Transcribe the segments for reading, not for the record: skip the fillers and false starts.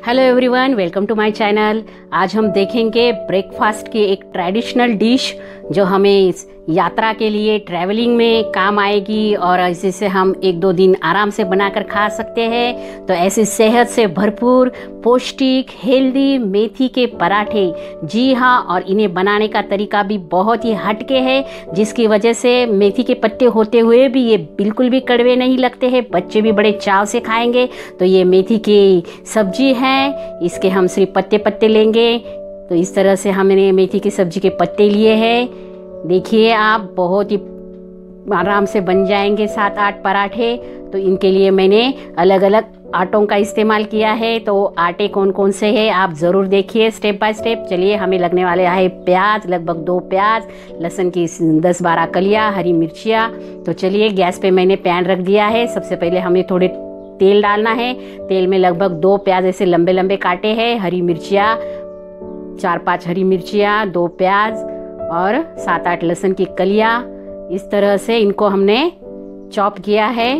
Hello everyone, welcome to my channel. आज हम देखेंगे ब्रेकफास्ट की एक ट्रेडिशनल डिश जो हमें यात्रा के लिए ट्रैवलिंग में काम आएगी और इसी से हम एक दो दिन आराम से बनाकर खा सकते हैं। तो ऐसी सेहत से भरपूर पौष्टिक हेल्दी मेथी के पराठे, जी हाँ, और इन्हें बनाने का तरीका भी बहुत ही हटके है, जिसकी वजह से मेथी के पत्ते होते हुए भी ये बिल्कुल भी कड़वे नहीं लगते हैं। बच्चे भी बड़े चाव से खाएंगे। तो ये मेथी की सब्जी है, इसके हम सिर्फ पत्ते पत्ते लेंगे। तो इस तरह से हमने मेथी की सब्जी के पत्ते लिए हैं। देखिए आप, बहुत ही आराम से बन जाएंगे 7-8 पराठे। तो इनके लिए मैंने अलग अलग आटों का इस्तेमाल किया है। तो आटे कौन कौन से हैं आप ज़रूर देखिए स्टेप बाय स्टेप। चलिए, हमें लगने वाले है प्याज, लगभग 2 प्याज, लहसुन की 10-12 कलियाँ, हरी मिर्चियाँ। तो चलिए, गैस पे मैंने पैन रख दिया है। सबसे पहले हमें थोड़े तेल डालना है। तेल में लगभग 2 प्याज ऐसे लंबे लंबे काटे हैं, हरी मिर्चियाँ 4-5 हरी मिर्चियाँ, 2 प्याज और 7-8 लहसुन की कलियाँ। इस तरह से इनको हमने चॉप किया है,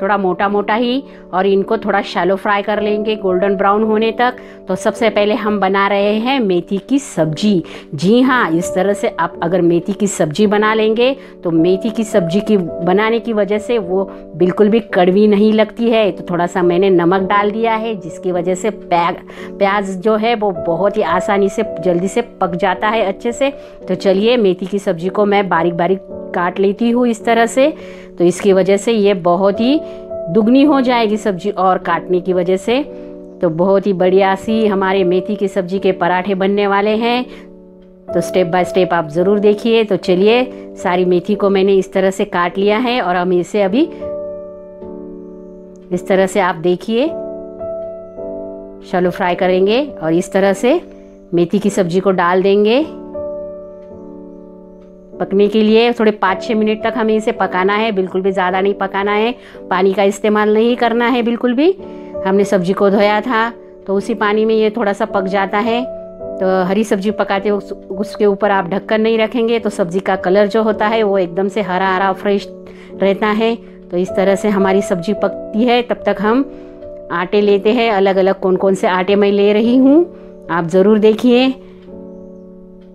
थोड़ा मोटा मोटा ही, और इनको थोड़ा शैलो फ्राई कर लेंगे गोल्डन ब्राउन होने तक। तो सबसे पहले हम बना रहे हैं मेथी की सब्जी। जी हाँ, इस तरह से आप अगर मेथी की सब्जी बना लेंगे तो मेथी की सब्जी की बनाने की वजह से वो बिल्कुल भी कड़वी नहीं लगती है। तो थोड़ा सा मैंने नमक डाल दिया है, जिसकी वजह से प्याज जो है वो बहुत ही आसानी से जल्दी से पक जाता है अच्छे से। तो चलिए, मेथी की सब्जी को मैं बारीक बारीक काट लेती हूँ इस तरह से। तो इसकी वजह से ये बहुत ही दुगनी हो जाएगी सब्जी, और काटने की वजह से तो बहुत ही बढ़िया सी हमारे मेथी की सब्जी के पराठे बनने वाले हैं। तो स्टेप बाय स्टेप आप ज़रूर देखिए। तो चलिए, सारी मेथी को मैंने इस तरह से काट लिया है और हम इसे अभी इस तरह से आप देखिए शैलो फ्राई करेंगे और इस तरह से मेथी की सब्जी को डाल देंगे पकने के लिए। थोड़े 5-6 मिनट तक हमें इसे पकाना है, बिल्कुल भी ज़्यादा नहीं पकाना है। पानी का इस्तेमाल नहीं करना है बिल्कुल भी। हमने सब्जी को धोया था तो उसी पानी में ये थोड़ा सा पक जाता है। तो हरी सब्जी पकाते उसके ऊपर आप ढक्कन नहीं रखेंगे तो सब्जी का कलर जो होता है वो एकदम से हरा हरा फ्रेश रहता है। तो इस तरह से हमारी सब्जी पकती है, तब तक हम आटे लेते हैं। अलग अलग कौन कौन से आटे मैं ले रही हूँ आप ज़रूर देखिए।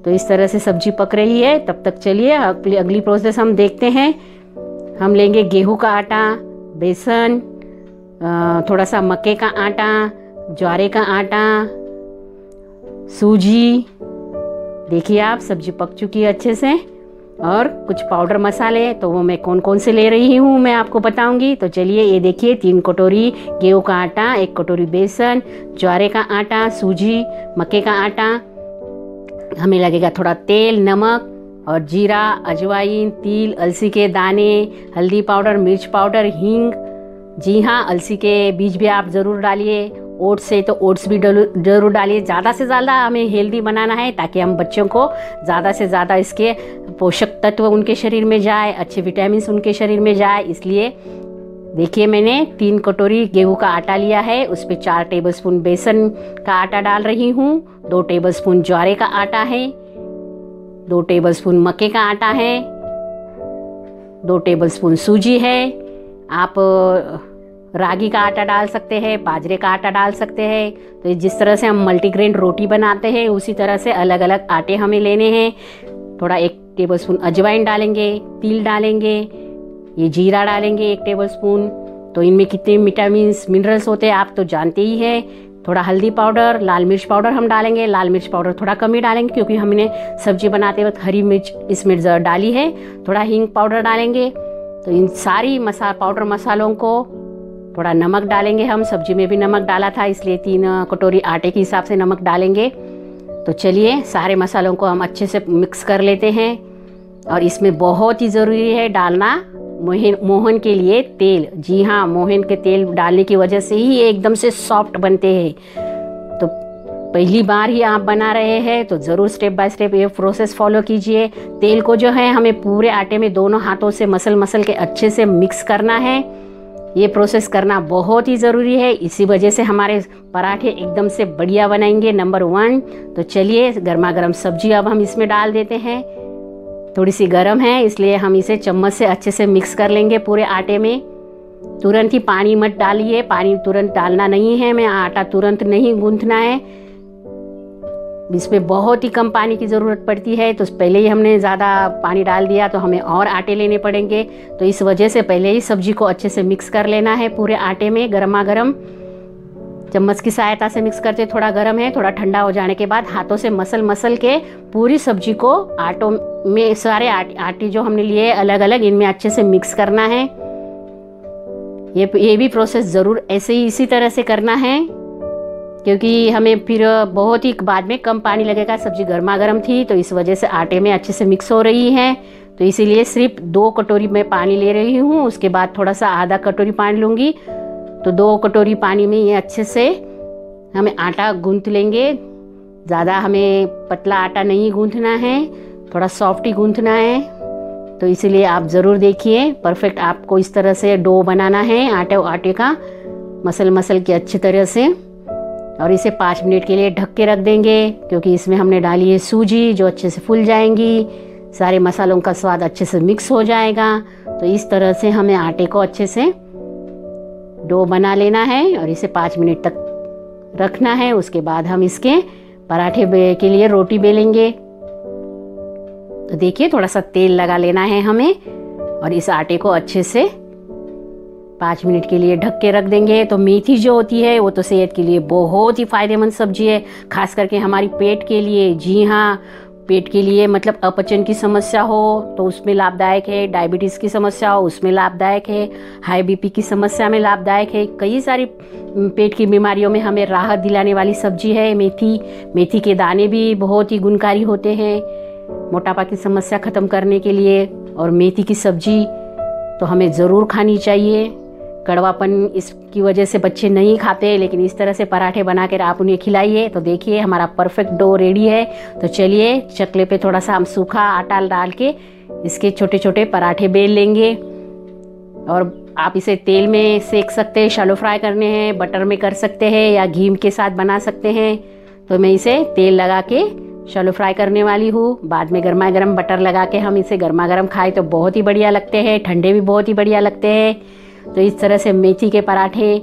तो इस तरह से सब्जी पक रही है, तब तक चलिए अगली प्रोसेस हम देखते हैं। हम लेंगे गेहूं का आटा, बेसन, थोड़ा सा मक्के का आटा, ज्वारे का आटा, सूजी। देखिए आप, सब्जी पक चुकी है अच्छे से। और कुछ पाउडर मसाले, तो वो मैं कौन कौन से ले रही हूँ मैं आपको बताऊंगी। तो चलिए, ये देखिए 3 कटोरी गेहूं का आटा, 1 कटोरी बेसन, ज्वारे का आटा, सूजी, मक्के का आटा। हमें लगेगा थोड़ा तेल, नमक और जीरा, अजवाइन, तिल, अलसी के दाने, हल्दी पाउडर, मिर्च पाउडर, हींग। जी हाँ, अलसी के बीज भी आप ज़रूर डालिए। ओट्स है तो ओट्स भी ज़रूर डालिए। ज़्यादा से ज़्यादा हमें हेल्दी बनाना है ताकि हम बच्चों को ज़्यादा से ज़्यादा इसके पोषक तत्व उनके शरीर में जाए, अच्छे विटामिन उनके शरीर में जाए। इसलिए देखिए, मैंने 3 कटोरी गेहूं का आटा लिया है, उस पर 4 टेबलस्पून बेसन का आटा डाल रही हूँ, 2 टेबलस्पून ज्वारे का आटा है, 2 टेबलस्पून मक्के का आटा है, 2 टेबलस्पून सूजी है। आप रागी का आटा डाल सकते हैं, बाजरे का आटा डाल सकते हैं। तो जिस तरह से हम मल्टीग्रेन रोटी बनाते हैं उसी तरह से अलग अलग आटे हमें लेने हैं। थोड़ा 1 टेबलस्पून अजवाइन डालेंगे, तिल डालेंगे, ये जीरा डालेंगे 1 टेबलस्पून। तो इनमें कितने विटामिन्स मिनरल्स होते हैं आप तो जानते ही हैं। थोड़ा हल्दी पाउडर, लाल मिर्च पाउडर हम डालेंगे। लाल मिर्च पाउडर थोड़ा कम ही डालेंगे क्योंकि हमने सब्जी बनाते वक्त हरी मिर्च इसमें डाली है। थोड़ा हींग पाउडर डालेंगे। तो इन सारी पाउडर मसालों को, थोड़ा नमक डालेंगे। हम सब्जी में भी नमक डाला था, इसलिए 3 कटोरी आटे के हिसाब से नमक डालेंगे। तो चलिए, सारे मसालों को हम अच्छे से मिक्स कर लेते हैं। और इसमें बहुत ही ज़रूरी है डालना मोहन के लिए तेल। जी हाँ, मोहन के तेल डालने की वजह से ही एकदम से सॉफ्ट बनते हैं। तो पहली बार ही आप बना रहे हैं तो ज़रूर स्टेप बाय स्टेप ये प्रोसेस फॉलो कीजिए। तेल को जो है हमें पूरे आटे में दोनों हाथों से मसल के अच्छे से मिक्स करना है। ये प्रोसेस करना बहुत ही ज़रूरी है, इसी वजह से हमारे पराठे एकदम से बढ़िया बनाएंगे। नंबर 1। तो चलिए, गर्मा गर्म सब्जी अब हम इसमें डाल देते हैं। थोड़ी सी गर्म है इसलिए हम इसे चम्मच से अच्छे से मिक्स कर लेंगे पूरे आटे में। तुरंत ही पानी मत डालिए, पानी तुरंत डालना नहीं है, मैं आटा तुरंत नहीं गूंथना है। इसमें बहुत ही कम पानी की ज़रूरत पड़ती है, तो पहले ही हमने ज़्यादा पानी डाल दिया तो हमें और आटे लेने पड़ेंगे। तो इस वजह से पहले ही सब्जी को अच्छे से मिक्स कर लेना है पूरे आटे में। गर्मा गर्म चम्मच की सहायता से मिक्स करते, थोड़ा गर्म है, थोड़ा ठंडा हो जाने के बाद हाथों से मसल के पूरी सब्जी को आटों में, सारे आटे जो हमने लिए अलग अलग, इनमें अच्छे से मिक्स करना है। ये भी प्रोसेस ज़रूर ऐसे ही इसी तरह से करना है, क्योंकि हमें फिर बहुत ही बाद में कम पानी लगेगा। सब्जी गर्मा गर्म थी तो इस वजह से आटे में अच्छे से मिक्स हो रही है। तो इसीलिए सिर्फ 2 कटोरी में पानी ले रही हूँ, उसके बाद थोड़ा सा आधा कटोरी पानी लूँगी। तो 2 कटोरी पानी में ये अच्छे से हमें आटा गूंथ लेंगे। ज़्यादा हमें पतला आटा नहीं गूंथना है, थोड़ा सॉफ्ट ही गूंथना है। तो इसीलिए आप ज़रूर देखिए, परफेक्ट आपको इस तरह से डो बनाना है आटे का, मसल के अच्छी तरह से। और इसे 5 मिनट के लिए ढक के रख देंगे, क्योंकि इसमें हमने डाली है सूजी जो अच्छे से फूल जाएंगी, सारे मसालों का स्वाद अच्छे से मिक्स हो जाएगा। तो इस तरह से हमें आटे को अच्छे से डो बना लेना है और इसे 5 मिनट तक रखना है। उसके बाद हम इसके पराठे के लिए रोटी बेलेंगे। तो देखिए, थोड़ा सा तेल लगा लेना है हमें और इस आटे को अच्छे से 5 मिनट के लिए ढक के रख देंगे। तो मेथी जो होती है वो तो सेहत के लिए बहुत ही फायदेमंद सब्जी है, खास करके हमारी पेट के लिए। जी हाँ, पेट के लिए, मतलब अपचन की समस्या हो तो उसमें लाभदायक है, डायबिटीज़ की समस्या हो उसमें लाभदायक है, हाई बीपी की समस्या में लाभदायक है। कई सारी पेट की बीमारियों में हमें राहत दिलाने वाली सब्जी है मेथी। मेथी के दाने भी बहुत ही गुणकारी होते हैं मोटापा की समस्या ख़त्म करने के लिए। और मेथी की सब्जी तो हमें ज़रूर खानी चाहिए। कड़वापन इसकी वजह से बच्चे नहीं खाते, लेकिन इस तरह से पराठे बना कर आप उन्हें खिलाइए। तो देखिए, हमारा परफेक्ट डो रेडी है। तो चलिए, चकले पे थोड़ा सा हम सूखा आटा डाल के इसके छोटे छोटे पराठे बेल लेंगे। और आप इसे तेल में सेक सकते हैं, शैलो फ्राई करने हैं, बटर में कर सकते हैं या घी के साथ बना सकते हैं। तो मैं इसे तेल लगा के शैलो फ्राई करने वाली हूँ। बाद में गर्मा गर्म बटर लगा के हम इसे गर्मा गर्म खाएं तो बहुत ही बढ़िया लगते हैं, ठंडे भी बहुत ही बढ़िया लगते हैं। तो इस तरह से मेथी के पराठे,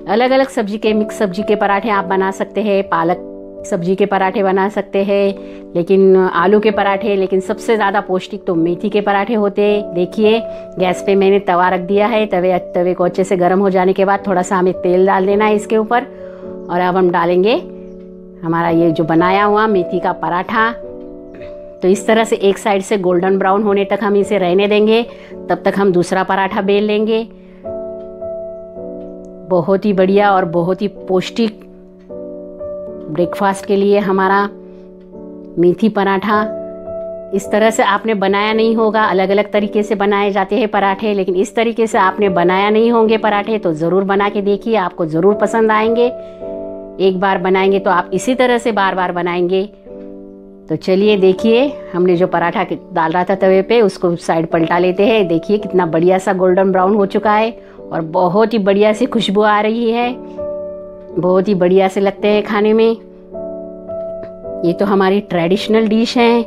अलग अलग सब्जी के, मिक्स सब्जी के पराठे आप बना सकते हैं, पालक सब्जी के पराठे बना सकते हैं, लेकिन आलू के पराठे, लेकिन सबसे ज़्यादा पौष्टिक तो मेथी के पराठे होते हैं। देखिए, गैस पे मैंने तवा रख दिया है। तवे को अच्छे से गर्म हो जाने के बाद थोड़ा सा हमें तेल डाल देना है इसके ऊपर। और अब हम डालेंगे हमारा ये जो बनाया हुआ मेथी का पराठा। तो इस तरह से एक साइड से गोल्डन ब्राउन होने तक हम इसे रहने देंगे, तब तक हम दूसरा पराठा बेल लेंगे। बहुत ही बढ़िया और बहुत ही पौष्टिक ब्रेकफास्ट के लिए हमारा मेथी पराठा। इस तरह से आपने बनाया नहीं होगा, अलग अलग तरीके से बनाए जाते हैं पराठे, लेकिन इस तरीके से आपने बनाया नहीं होंगे पराठे। तो ज़रूर बना के देखिए, आपको ज़रूर पसंद आएंगे। एक बार बनाएंगे तो आप इसी तरह से बार बार बनाएंगे। तो चलिए, देखिए, हमने जो पराठा डाल रहा था तवे पे, उसको साइड पलटा लेते हैं। देखिए, कितना बढ़िया सा गोल्डन ब्राउन हो चुका है और बहुत ही बढ़िया सी खुशबू आ रही है, बहुत ही बढ़िया से लगते हैं खाने में। ये तो हमारी ट्रेडिशनल डिश है।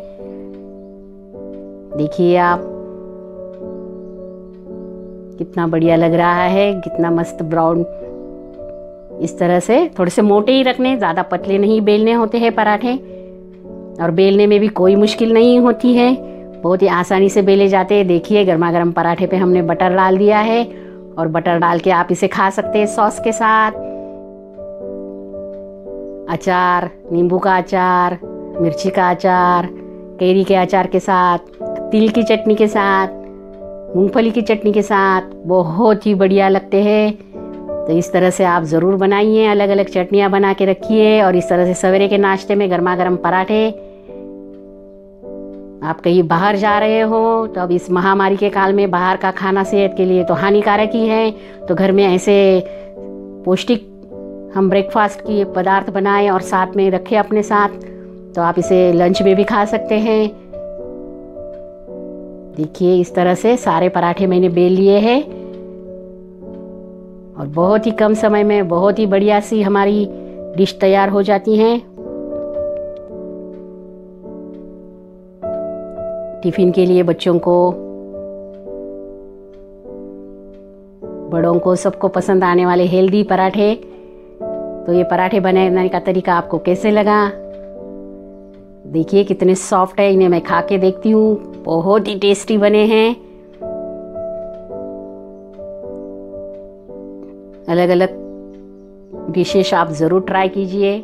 देखिए आप, कितना बढ़िया लग रहा है, कितना मस्त ब्राउन। इस तरह से थोड़े से मोटे ही रखने, ज़्यादा पतले नहीं बेलने होते हैं पराठे। और बेलने में भी कोई मुश्किल नहीं होती है, बहुत ही आसानी से बेले जाते हैं। देखिए, गर्मा गर्म पराठे पे हमने बटर डाल दिया है और बटर डाल के आप इसे खा सकते हैं सॉस के साथ, अचार, नींबू का अचार, मिर्ची का अचार, कैरी के अचार के साथ, तिल की चटनी के साथ, मूंगफली की चटनी के साथ बहुत ही बढ़िया लगते हैं। तो इस तरह से आप ज़रूर बनाइए, अलग अलग चटनियाँ बना के रखिए। और इस तरह से सवेरे के नाश्ते में गर्मा गर्म पराठे। आप कहीं बाहर जा रहे हो तो अब इस महामारी के काल में बाहर का खाना सेहत के लिए तो हानिकारक ही है। तो घर में ऐसे पौष्टिक हम ब्रेकफास्ट की पदार्थ बनाएं और साथ में रखें अपने साथ, तो आप इसे लंच में भी खा सकते हैं। देखिए, इस तरह से सारे पराठे मैंने बेल लिए हैं और बहुत ही कम समय में बहुत ही बढ़िया सी हमारी डिश तैयार हो जाती हैं। टिफिन के लिए बच्चों को बड़ों को सबको पसंद आने वाले हेल्दी पराठे। तो ये पराठे बनाने का तरीका आपको कैसे लगा? देखिए कितने सॉफ्ट है, इन्हें मैं खा के देखती हूँ। बहुत ही टेस्टी बने हैं। अलग अलग डिशेस आप ज़रूर ट्राई कीजिए।